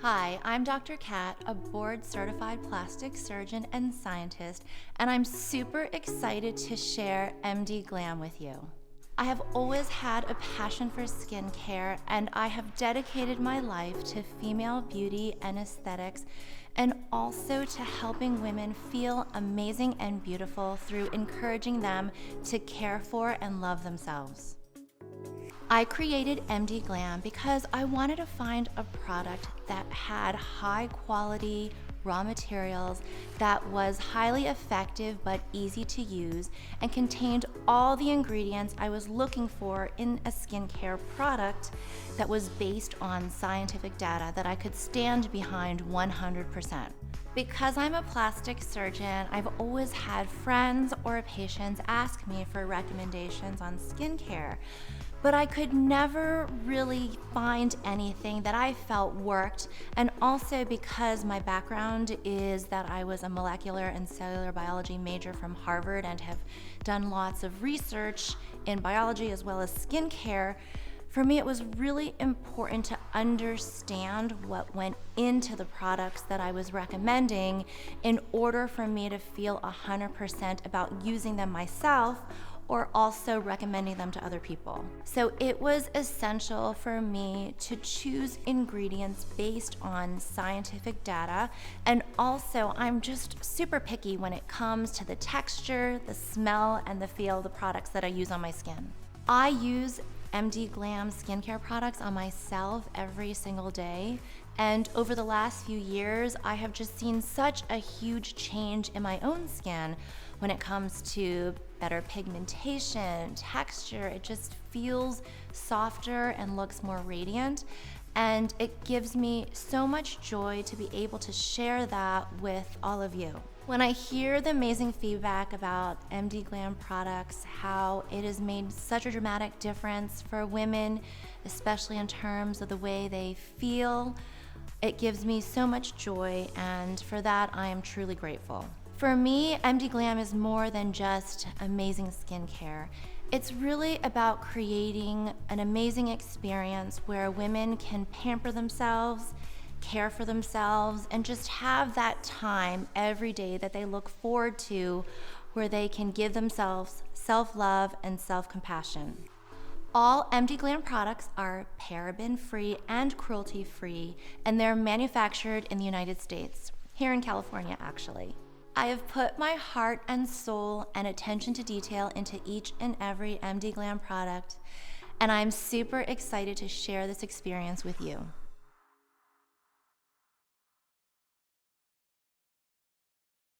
Hi, I'm Dr. Kat, a board-certified plastic surgeon and scientist, and I'm super excited to share MD Glam with you. I have always had a passion for skincare, and I have dedicated my life to female beauty and aesthetics, and also to helping women feel amazing and beautiful through encouraging them to care for and love themselves. I created MD Glam because I wanted to find a product that had high quality raw materials, that was highly effective but easy to use, and contained all the ingredients I was looking for in a skincare product that was based on scientific data that I could stand behind 100%. Because I'm a plastic surgeon, I've always had friends or patients ask me for recommendations on skincare, but I could never really find anything that I felt worked. And also because my background is that I was a molecular and cellular biology major from Harvard and have done lots of research in biology as well as skincare, for me it was really important to understand what went into the products that I was recommending in order for me to feel 100% about using them myself or also recommending them to other people. So it was essential for me to choose ingredients based on scientific data, and also I'm just super picky when it comes to the texture, the smell, and the feel of the products that I use on my skin. I use MD Glam skincare products on myself every single day, and over the last few years I have just seen such a huge change in my own skin when it comes to better pigmentation, texture. It just feels softer and looks more radiant, and it gives me so much joy to be able to share that with all of you. When I hear the amazing feedback about MD Glam products, how it has made such a dramatic difference for women, especially in terms of the way they feel, it gives me so much joy, and for that I am truly grateful. For me, MD Glam is more than just amazing skincare. It's really about creating an amazing experience where women can pamper themselves, care for themselves, and just have that time every day that they look forward to, where they can give themselves self-love and self-compassion. All MD Glam products are paraben-free and cruelty-free, and they're manufactured in the United States, here in California actually. I have put my heart and soul and attention to detail into each and every MD Glam product, and I'm super excited to share this experience with you.